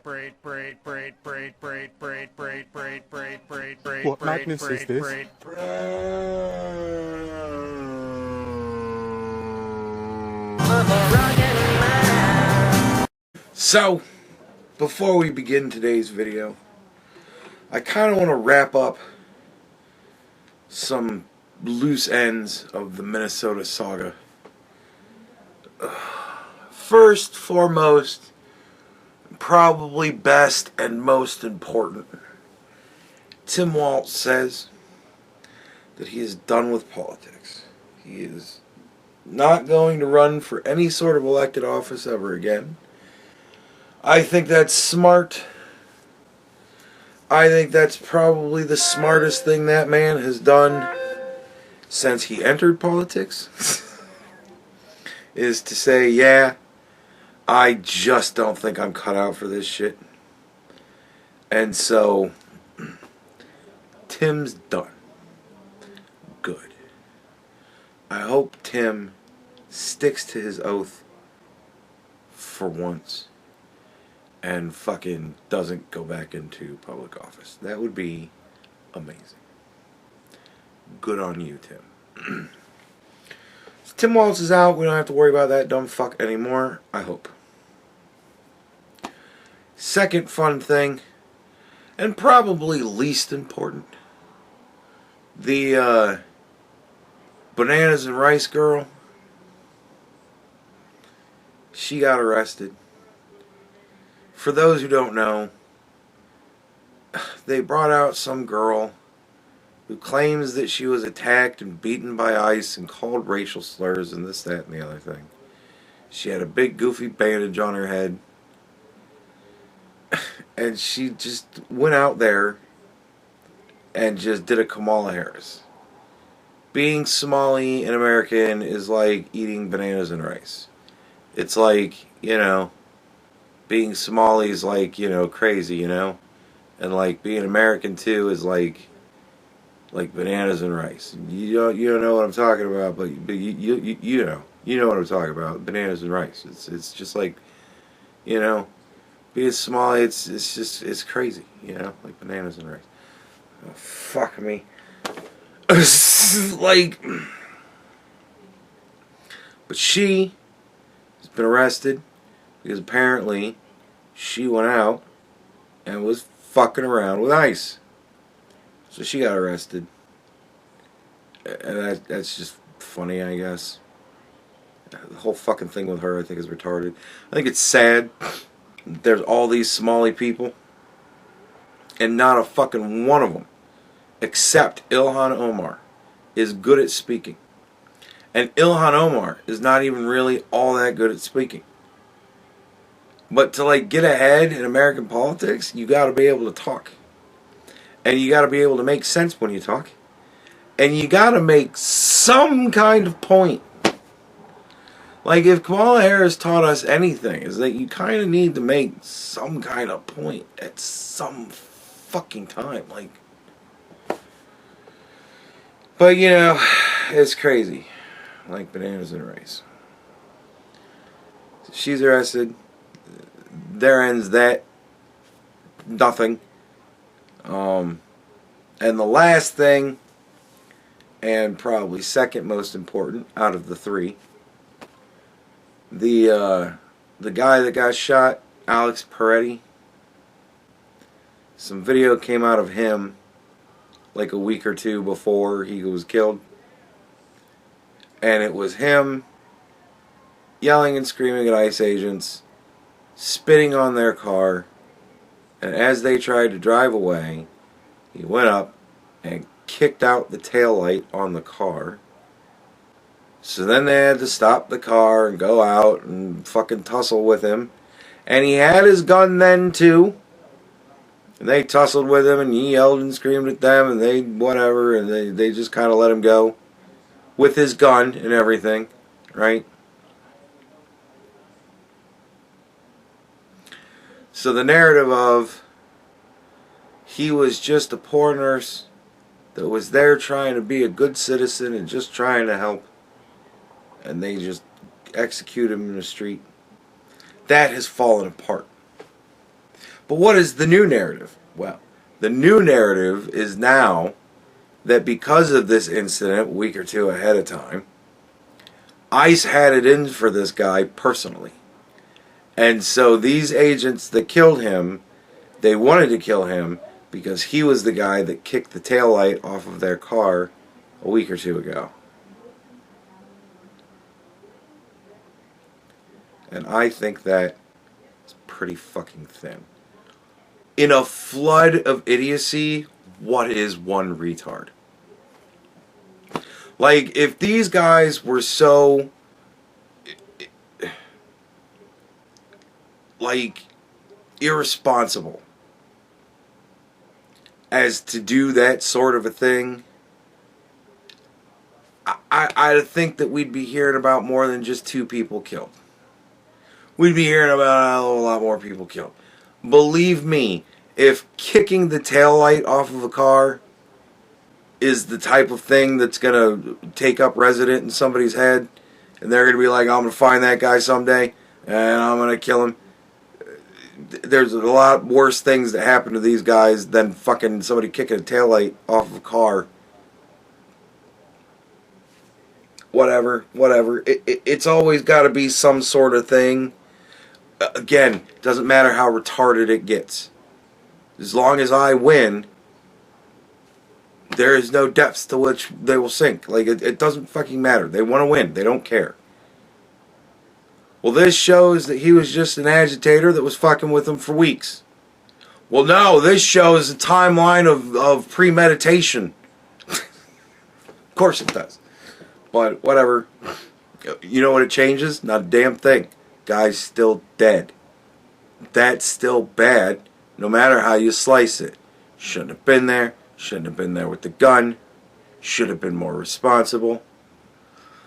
What madness is this? So, before we begin today's video, I kind of want to wrap up some loose ends of the Minnesota saga. First, foremost, probably best and most important, Tim Walz says that he is done with politics. He is not going to run for any sort of elected office ever again. I think that's smart. I think that's probably the smartest thing that man has done since he entered politics. Is to say, yeah, I just don't think I'm cut out for this shit. And so, Tim's done. Good. I hope Tim sticks to his oath for once and fucking doesn't go back into public office. That would be amazing. Good on you, Tim. So Tim Walz is out. We don't have to worry about that dumb fuck anymore, I hope. Second fun thing, and probably least important, the Bananas and Rice girl, she got arrested. For those who don't know, they brought out some girl who claims that she was attacked and beaten by ICE and called racial slurs and this, that, and the other thing. She had a big goofy bandage on her head. And she just went out there and just did a Kamala Harris. Being Somali and American is like eating bananas and rice. It's like, being Somali is like, crazy, and like being American too is like bananas and rice. You don't know what I'm talking about, but you know what I'm talking about. Bananas and rice. It's just like, being Somali, it's crazy, like bananas and rice. Oh, fuck me. Like, but she has been arrested because apparently she went out and was fucking around with ICE. So she got arrested. And that's just funny, I guess. The whole fucking thing with her, I think, is retarded. I think it's sad. There's all these Somali people, and not a fucking one of them, except Ilhan Omar, is good at speaking. And Ilhan Omar is not even really all that good at speaking. But to get ahead in American politics, you got to be able to talk. And you got to be able to make sense when you talk. And you got to make some kind of point. Like, if Kamala Harris taught us anything, is that you kind of need to make some kind of point at some fucking time. But, it's crazy. Like bananas and rice. She's arrested. There ends that. Nothing. And the last thing, and probably second most important out of the three, the guy that got shot, Alex Peretti, some video came out of him like a week or two before he was killed, and it was him yelling and screaming at ICE agents, spitting on their car, and as they tried to drive away, he went up and kicked out the taillight on the car. So then they had to stop the car and go out and fucking tussle with him. And he had his gun then too. And they tussled with him and he yelled and screamed at them and they whatever, and they just kind of let him go with his gun and everything, right? So the narrative of he was just a poor nurse that was there trying to be a good citizen and just trying to help, and they just execute him in the street, that has fallen apart. But what is the new narrative? Well, the new narrative is now that because of this incident, a week or two ahead of time, ICE had it in for this guy personally. And so these agents that killed him, they wanted to kill him because he was the guy that kicked the taillight off of their car a week or two ago. And I think that is pretty fucking thin. In a flood of idiocy, what is one retard? Like, if these guys were so, like, irresponsible as to do that sort of a thing, I think that we'd be hearing about more than just 2 people killed. We'd be hearing about a lot more people killed. Believe me, if kicking the taillight off of a car is the type of thing that's going to take up resident in somebody's head, and they're going to be like, I'm going to find that guy someday, and I'm going to kill him. There's a lot worse things that happen to these guys than fucking somebody kicking a taillight off of a car. Whatever. It's always got to be some sort of thing. Again, doesn't matter how retarded it gets. As long as I win, there is no depths to which they will sink. Like, it doesn't fucking matter. They want to win. They don't care. Well, this shows that he was just an agitator that was fucking with them for weeks. Well, no, this shows a timeline of premeditation. Of course it does. But whatever. You know what it changes? Not a damn thing. Guy's still dead. That's still bad, no matter how you slice it. Shouldn't have been there. Shouldn't have been there with the gun. Should have been more responsible.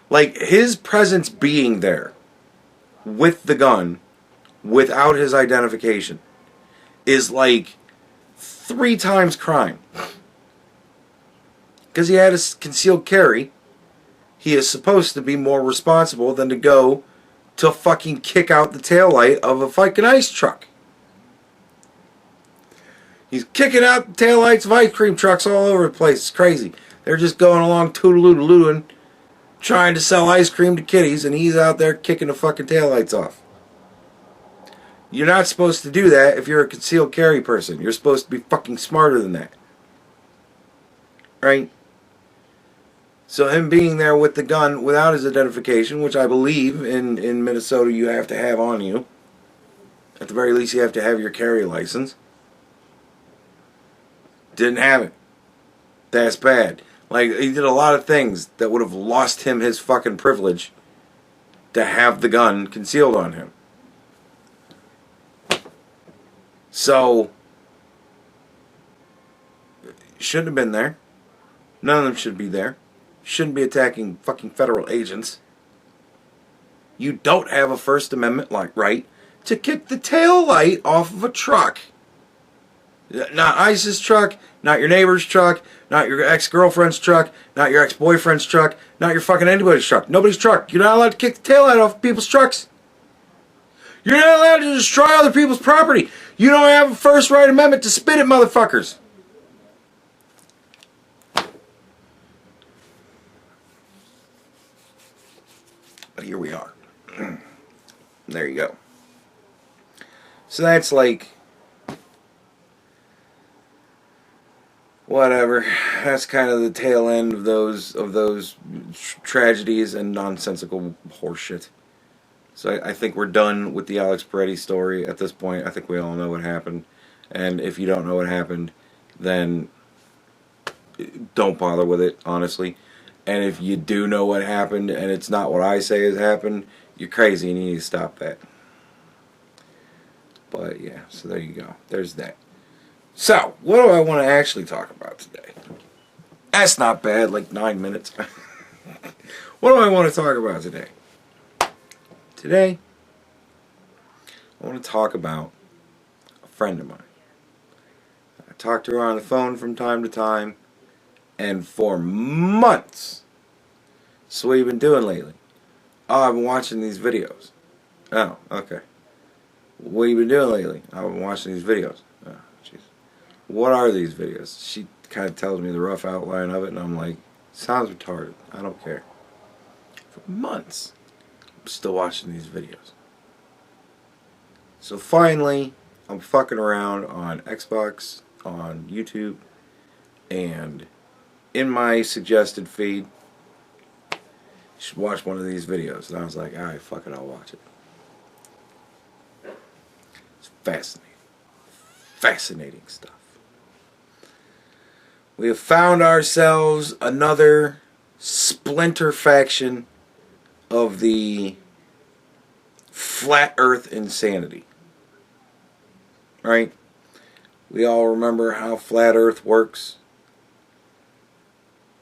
Like, his presence being there with the gun, without his identification, is like 3 times crime. Because he had a concealed carry, he is supposed to be more responsible than to go to fucking kick out the taillight of a fucking ice truck. He's kicking out the taillights of ice cream trucks all over the place. It's crazy. They're just going along toodaloo-doo-dooing, trying to sell ice cream to kiddies, and he's out there kicking the fucking taillights off. You're not supposed to do that if you're a concealed carry person. You're supposed to be fucking smarter than that. Right? So him being there with the gun without his identification, which I believe in Minnesota you have to have on you. At the very least you have to have your carry license. Didn't have it. That's bad. Like, he did a lot of things that would have lost him his fucking privilege to have the gun concealed on him. So, shouldn't have been there. None of them should be there. Shouldn't be attacking fucking federal agents. You don't have a First Amendment right to kick the tail light off of a truck. Not ICE's truck, not your neighbor's truck, not your ex-girlfriend's truck, not your ex-boyfriend's truck, not your fucking anybody's truck. Nobody's truck. You're not allowed to kick the tail light off of people's trucks. You're not allowed to destroy other people's property. You don't have a First Right Amendment to spit at motherfuckers. But here we are. There you go. So that's like, whatever. That's kind of the tail end of those tragedies and nonsensical horseshit. So I think we're done with the Alex Peretti story at this point. I think we all know what happened. And if you don't know what happened, then don't bother with it, honestly. And if you do know what happened and it's not what I say has happened, you're crazy and you need to stop that. But yeah, so there you go. There's that. So, what do I want to actually talk about today? That's not bad, like 9 minutes. What do I want to talk about today? Today, I want to talk about a friend of mine. I talk to her on the phone from time to time, and for months. So what have you been doing lately? Oh, I've been watching these videos. Oh, okay. what have you been doing lately? I've been watching these videos. Oh, jeez. What are these videos? She kind of tells me the rough outline of it, and I'm like, sounds retarded. I don't care. For months, I'm still watching these videos. So finally, I'm fucking around on Xbox, on YouTube, and in my suggested feed, you should watch one of these videos. And I was like, alright, fuck it, I'll watch it. It's fascinating. Fascinating stuff. We have found ourselves another splinter faction of the flat earth insanity. Right? We all remember how flat earth works.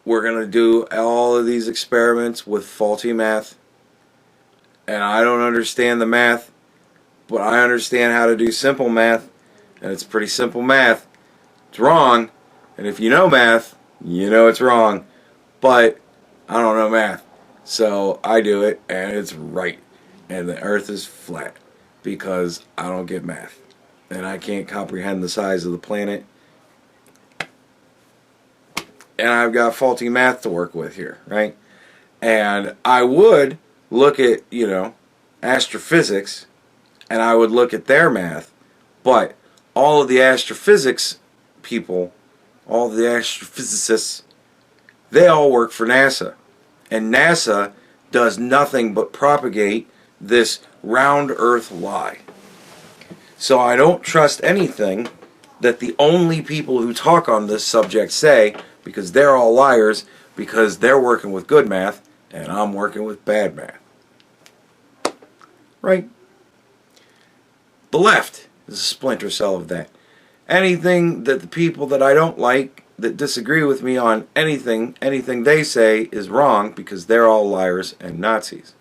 We're going to do all of these experiments with faulty math. And I don't understand the math, but I understand how to do simple math. And it's pretty simple math. It's wrong. And if you know math, you know it's wrong. But I don't know math. So I do it, and it's right. And the earth is flat because I don't get math. And I can't comprehend the size of the planet. And I've got faulty math to work with here, right? And I would look at, astrophysics, and I would look at their math, but all of the astrophysics people, all of the astrophysicists, they all work for NASA. And NASA does nothing but propagate this round earth lie. So I don't trust anything that the only people who talk on this subject say, because they're all liars, because they're working with good math, and I'm working with bad math. Right? The left is a splinter cell of that. Anything that the people that I don't like, that disagree with me on anything they say is wrong, because they're all liars and Nazis.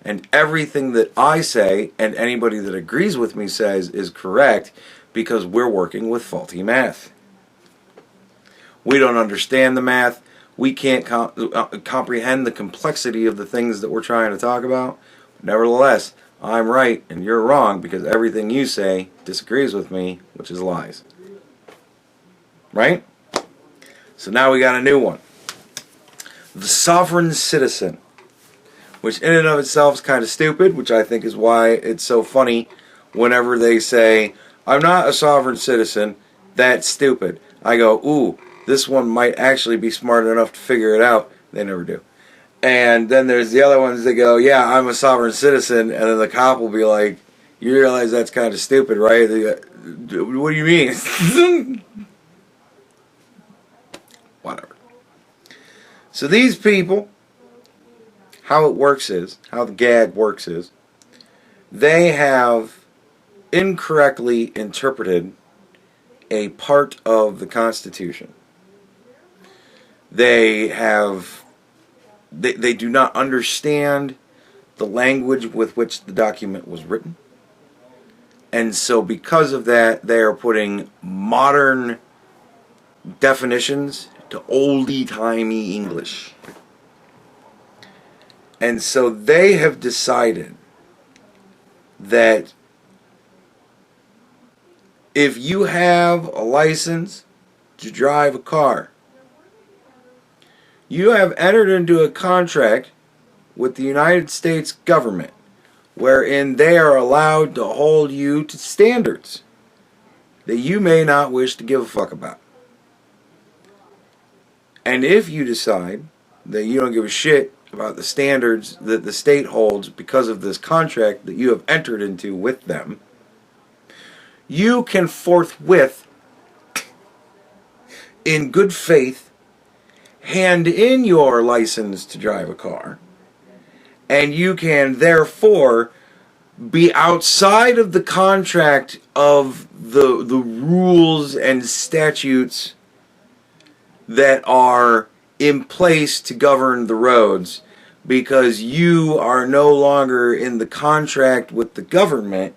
And everything that I say, and anybody that agrees with me says, is correct, because we're working with faulty math. We don't understand the math. We can't comprehend the complexity of the things that we're trying to talk about. But nevertheless, I'm right and you're wrong, because everything you say disagrees with me, which is lies. Right? So now we got a new one. The sovereign citizen. Which in and of itself is kind of stupid, which I think is why it's so funny whenever they say, I'm not a sovereign citizen, that's stupid. I go, ooh, this one might actually be smart enough to figure it out. They never do. And then there's the other ones that go, yeah, I'm a sovereign citizen, and then the cop will be like, you realize that's kind of stupid, right? What do you mean? Whatever. So these people, how it works is, how the gag works is, they have incorrectly interpreted a part of the Constitution. They do not understand the language with which the document was written. And so because of that, they are putting modern definitions to oldie-timey English. And so they have decided that if you have a license to drive a car, you have entered into a contract with the United States government wherein they are allowed to hold you to standards that you may not wish to give a fuck about. And if you decide that you don't give a shit about the standards that the state holds because of this contract that you have entered into with them, you can forthwith, in good faith, hand in your license to drive a car, and you can therefore be outside of the contract of the rules and statutes that are in place to govern the roads, because you are no longer in the contract with the government.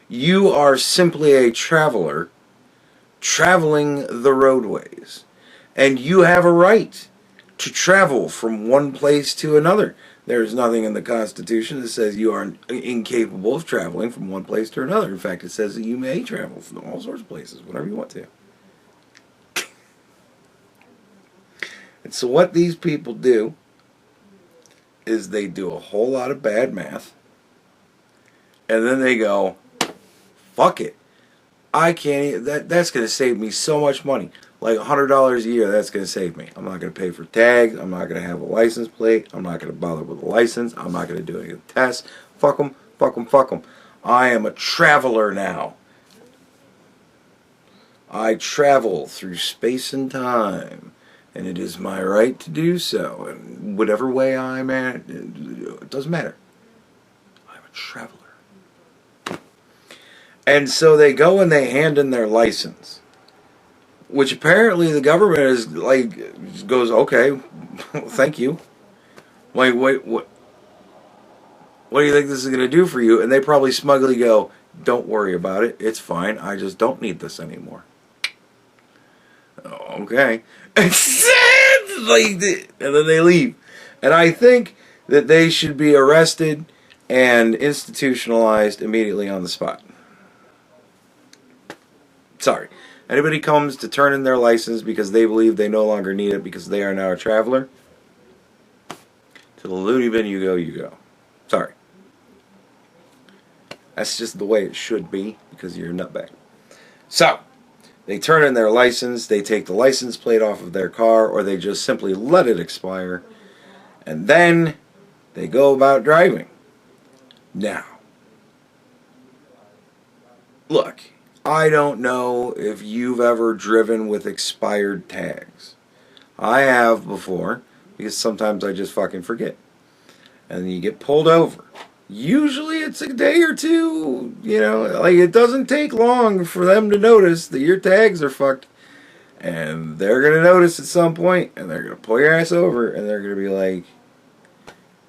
You are simply a traveler traveling the roadways, and you have a right to travel from one place to another. There's nothing in the Constitution that says you are incapable of traveling from one place to another. In fact, it says that you may travel from all sorts of places, whenever you want to. And so what these people do is they do a whole lot of bad math, and then they go, fuck it. I can't, that's going to save me so much money. Like $100 a year, that's going to save me. I'm not going to pay for tags. I'm not going to have a license plate. I'm not going to bother with a license. I'm not going to do any tests. Fuck them, fuck them, fuck them. I am a traveler now. I travel through space and time, and it is my right to do so. And whatever way I'm at, it doesn't matter. I'm a traveler. And so they go and they hand in their license, which apparently the government is like, goes, okay, thank you. Like, what do you think this is going to do for you? And they probably smugly go, don't worry about it. It's fine. I just don't need this anymore. Okay. And then they leave. And I think that they should be arrested and institutionalized immediately on the spot. Sorry. Anybody comes to turn in their license because they believe they no longer need it because they are now a traveler, to the loony bin you go. Sorry. That's just the way it should be because you're a nutbag. So, they turn in their license, they take the license plate off of their car, or they just simply let it expire, and then they go about driving. Now, look, I don't know if you've ever driven with expired tags. I have before, because sometimes I just fucking forget. And you get pulled over. Usually it's a day or two, you know, like it doesn't take long for them to notice that your tags are fucked. And they're going to notice at some point, and they're going to pull your ass over, and they're going to be like,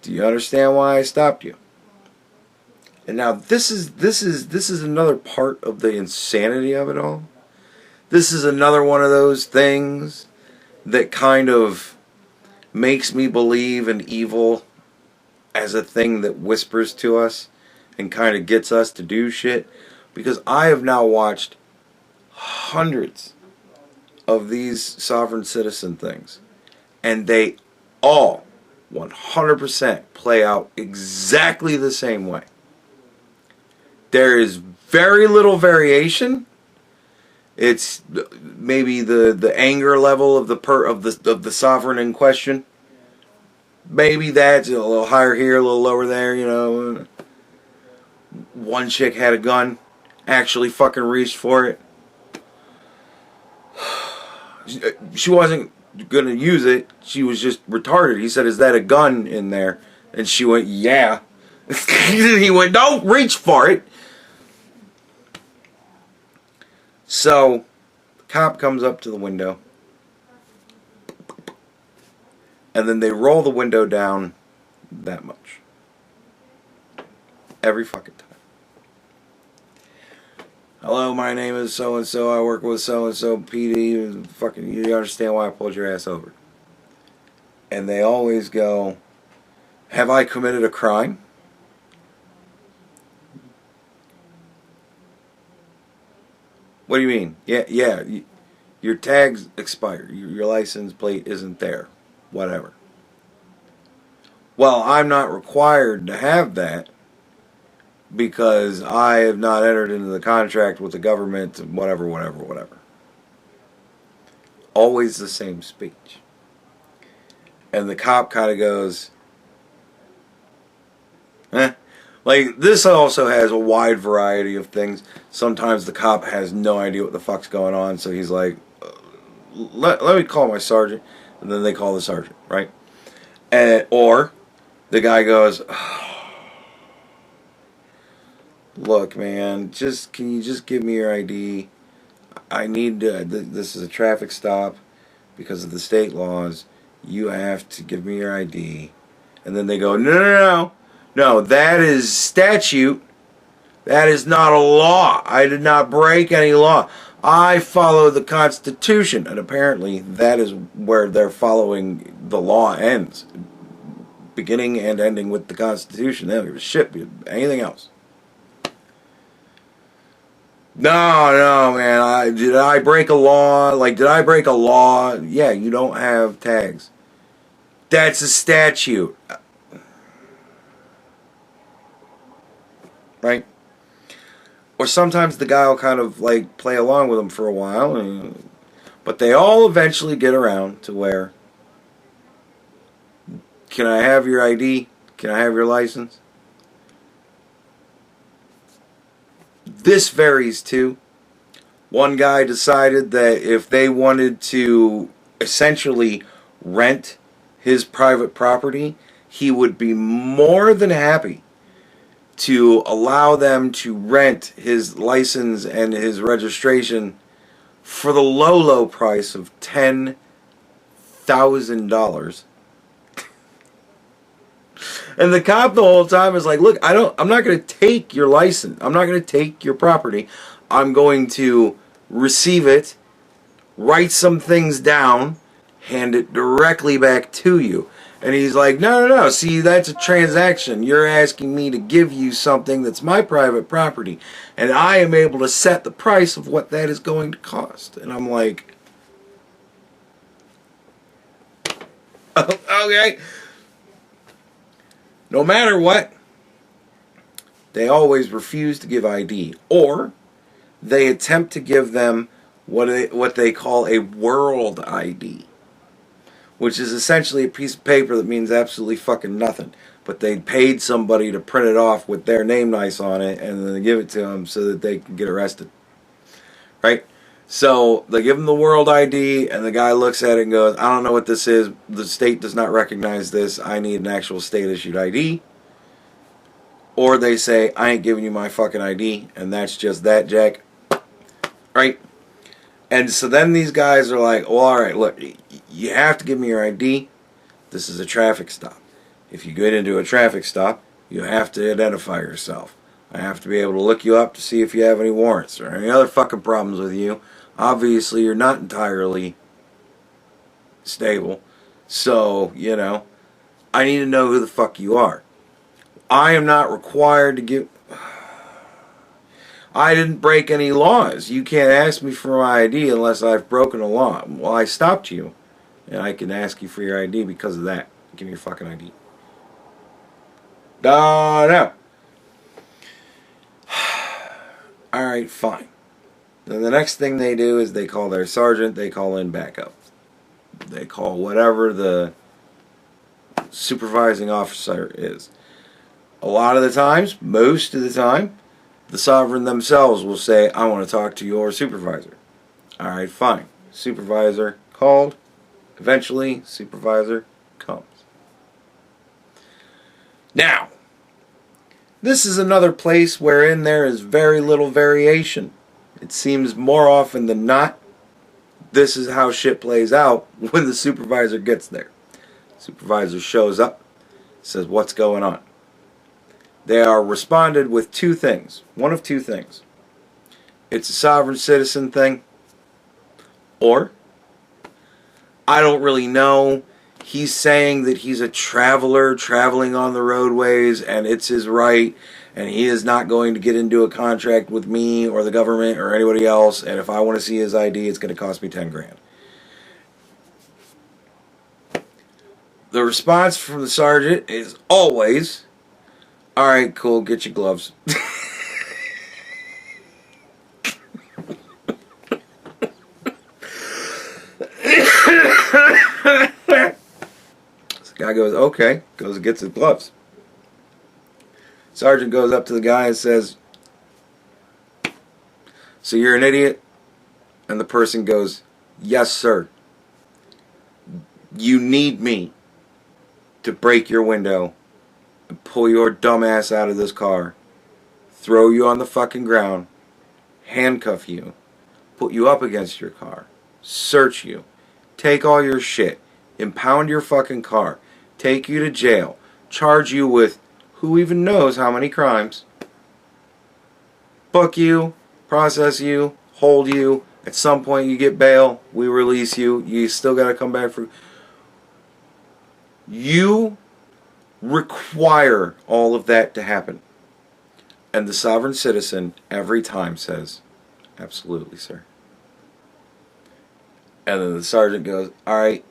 do you understand why I stopped you? And now this is another part of the insanity of it all. This is another one of those things that kind of makes me believe in evil as a thing that whispers to us and kind of gets us to do shit. Because I have now watched hundreds of these sovereign citizen things, and they all 100% play out exactly the same way. There is very little variation. It's maybe the anger level of the sovereign in question. Maybe that's a little higher here, a little lower there, you know. One chick had a gun, actually fucking reached for it. She wasn't gonna use it. She was just retarded. He said, "Is that a gun in there?" And she went, "Yeah." He went, "Don't reach for it." So, the cop comes up to the window, and then they roll the window down that much. Every fucking time. "Hello, my name is so-and-so, I work with so-and-so, PD, fucking, you understand why I pulled your ass over?" And they always go, "Have I committed a crime?" "What do you mean?" Yeah, your tags expire. Your license plate isn't there. Whatever. "Well, I'm not required to have that because I have not entered into the contract with the government, whatever. Always the same speech. And the cop kind of goes, eh. Like, this also has a wide variety of things. Sometimes the cop has no idea what the fuck's going on, so he's like, let me call my sergeant. And then they call the sergeant, right? Or the guy goes, "Look, man, can you just give me your ID? I need to, this is a traffic stop because of the state laws. You have to give me your ID." And then they go, No, that is statute. That is not a law. I did not break any law. I follow the Constitution." And apparently that is where they're following the law ends. beginning and ending with the Constitution. They don't give a shit anything else. No, man. Did I break a law? Like, did I break a law? Yeah, you don't have tags. That's a statute. Right? Or sometimes the guy will kind of, like, play along with them for a while. But they all eventually get around to where, can I have your ID? Can I have your license? This varies too. One guy decided that if they wanted to essentially rent his private property, he would be more than happy to allow them to rent his license and his registration for the low price of $10,000. And the cop the whole time is like, look, I'm not going to take your license. I'm not going to take your property. I'm going to receive it, write some things down, hand it directly back to you. And he's like, no. See, that's a transaction. You're asking me to give you something that's my private property. And I am able to set the price of what that is going to cost. And I'm like, okay. No matter what, they always refuse to give ID, or they attempt to give them what they call a world ID, which is essentially a piece of paper that means absolutely fucking nothing. But they paid somebody to print it off with their name nice on it, and then they give it to them so that they can get arrested. Right? So they give him the world ID, and the guy looks at it and goes, I don't know what this is. The state does not recognize this. I need an actual state-issued ID. Or they say, I ain't giving you my fucking ID, and that's just that, Jack. Right? And so then these guys are like, well, alright, look, you have to give me your ID. This is a traffic stop. If you get into a traffic stop, you have to identify yourself. I have to be able to look you up to see if you have any warrants or any other fucking problems with you. Obviously, you're not entirely stable. So, I need to know who the fuck you are. I am not required to give... I didn't break any laws. You can't ask me for my ID unless I've broken a law. Well, I stopped you. And I can ask you for your ID because of that. Give me your fucking ID. No. Alright, fine. Then the next thing they do is they call their sergeant, they call in backup. They call whatever the supervising officer is. A lot of the times, most of the time, the sovereign themselves will say, I want to talk to your supervisor. Alright, fine. Supervisor called. Eventually, supervisor comes. Now, this is another place wherein there is very little variation. It seems more often than not, this is how shit plays out when the supervisor gets there. Supervisor shows up, says, what's going on? They are responded with two things. One of two things. It's a sovereign citizen thing, or, I don't really know. He's saying that he's a traveler traveling on the roadways and it's his right, and he is not going to get into a contract with me or the government or anybody else, and if I want to see his ID, it's going to cost me 10 grand. The response from the sergeant is always, alright, cool, get your gloves. Guy goes, okay, goes and gets his gloves. Sergeant goes up to the guy and says, so you're an idiot? And the person goes, yes, sir. You need me to break your window and pull your dumb ass out of this car, throw you on the fucking ground, handcuff you, put you up against your car, search you, take all your shit, impound your fucking car, take you to jail, charge you with who even knows how many crimes, book you, process you, hold you, at some point you get bail, we release you, you still gotta come back for... You require all of that to happen. And the sovereign citizen every time says, absolutely, sir. And then the sergeant goes, all right.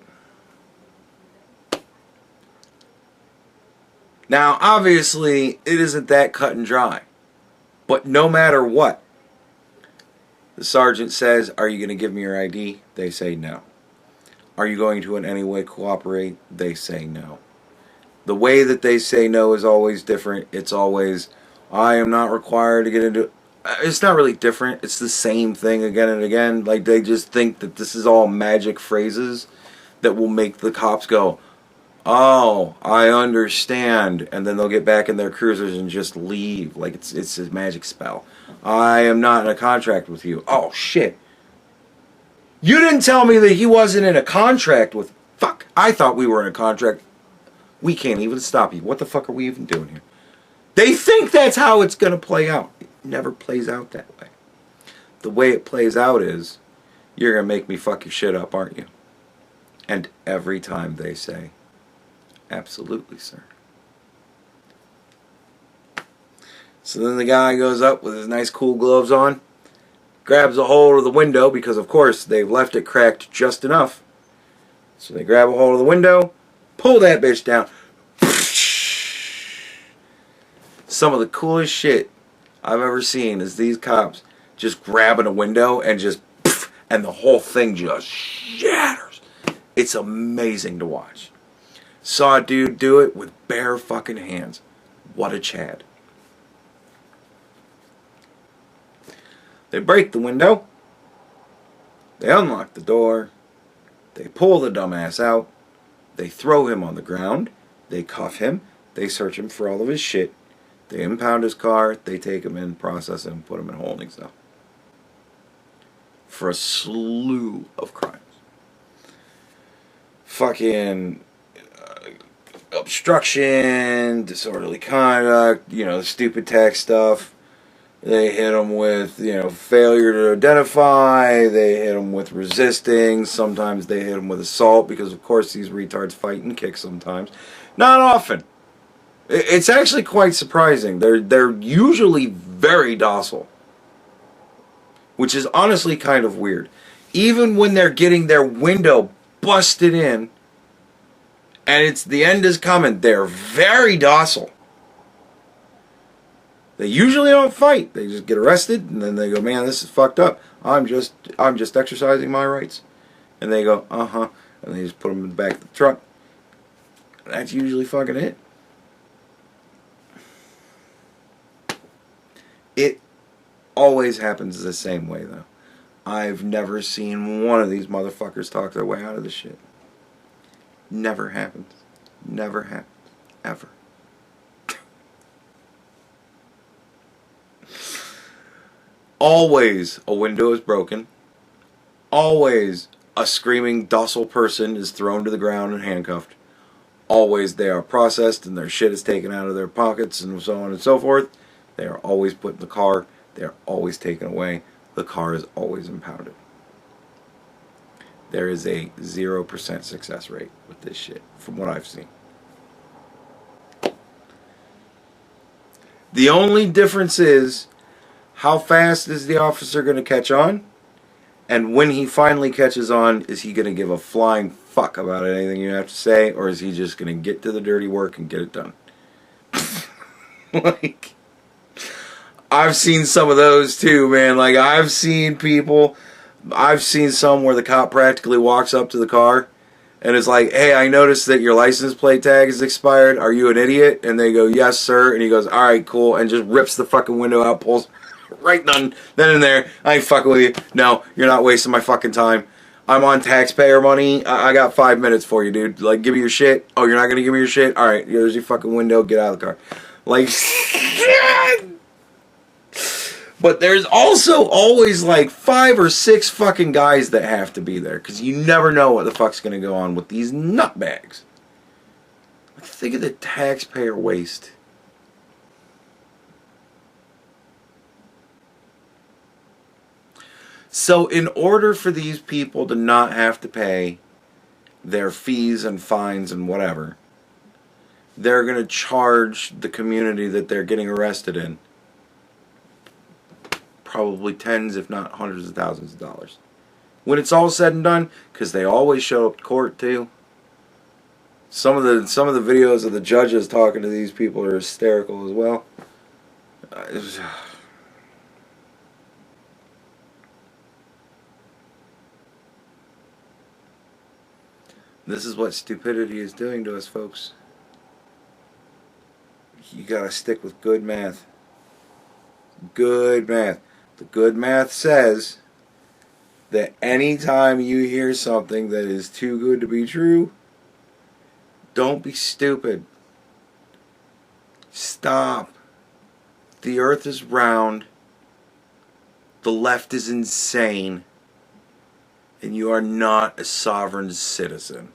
Now, obviously, it isn't that cut and dry. But no matter what, the sergeant says, are you going to give me your ID? They say no. Are you going to in any way cooperate? They say no. The way that they say no is always different. It's always, I am not required to get into... It's not really different. It's the same thing again and again. Like, they just think that this is all magic phrases that will make the cops go, oh, I understand. And then they'll get back in their cruisers and just leave. Like, it's a magic spell. I am not in a contract with you. Oh, shit. You didn't tell me that he wasn't in a contract with... Fuck. I thought we were in a contract. We can't even stop you. What the fuck are we even doing here? They think that's how it's going to play out. It never plays out that way. The way it plays out is, you're going to make me fuck your shit up, aren't you? And every time they say, absolutely, sir. So then the guy goes up with his nice cool gloves on, grabs a hold of the window, because of course they've left it cracked just enough. So they grab a hold of the window, pull that bitch down. Some of the coolest shit I've ever seen is these cops just grabbing a window and just, and the whole thing just shatters. It's amazing to watch. Saw a dude do it with bare fucking hands. What a Chad. They break the window. They unlock the door. They pull the dumbass out. They throw him on the ground. They cuff him. They search him for all of his shit. They impound his car. They take him in, process him, put him in holding cell. For a slew of crimes. Fucking obstruction, disorderly conduct, the stupid tax stuff. They hit him with, failure to identify. They hit him with resisting. Sometimes they hit him with assault because, of course, these retards fight and kick sometimes. Not often. It's actually quite surprising. They're usually very docile, which is honestly kind of weird. Even when they're getting their window busted in, and the end is coming, they're very docile. They usually don't fight. They just get arrested, and then they go, man, this is fucked up. I'm just exercising my rights. And they go, uh-huh. And they just put them in the back of the truck. That's usually fucking it. It always happens the same way, though. I've never seen one of these motherfuckers talk their way out of this shit. Never happens. Never happens. Ever. Always a window is broken. Always a screaming docile person is thrown to the ground and handcuffed. Always they are processed and their shit is taken out of their pockets and so on and so forth. They are always put in the car. They are always taken away. The car is always impounded. There is a 0% success rate with this shit, from what I've seen. The only difference is, how fast is the officer going to catch on? And when he finally catches on, is he going to give a flying fuck about anything you have to say? Or is he just going to get to the dirty work and get it done? Like, I've seen some of those too, man. Like, I've seen some where the cop practically walks up to the car and is like, hey, I noticed that your license plate tag is expired. Are you an idiot? And they go, yes, sir. And he goes, all right, cool. And just rips the fucking window out, pulls right then and there. I ain't fucking with you. No, you're not wasting my fucking time. I'm on taxpayer money. I got 5 minutes for you, dude. Like, give me your shit. Oh, you're not going to give me your shit? All right, here's your fucking window. Get out of the car. Like, but there's also always like 5 or 6 fucking guys that have to be there, because you never know what the fuck's going to go on with these nutbags. Like, think of the taxpayer waste. So in order for these people to not have to pay their fees and fines and whatever, they're going to charge the community that they're getting arrested in probably tens, if not hundreds of thousands of dollars. When it's all said and done, because they always show up to court too. Some of the videos of the judges talking to these people are hysterical as well. This is what stupidity is doing to us, folks. You gotta stick with good math. Good math. The good math says that anytime you hear something that is too good to be true, don't be stupid. Stop. The earth is round. The left is insane. And you are not a sovereign citizen.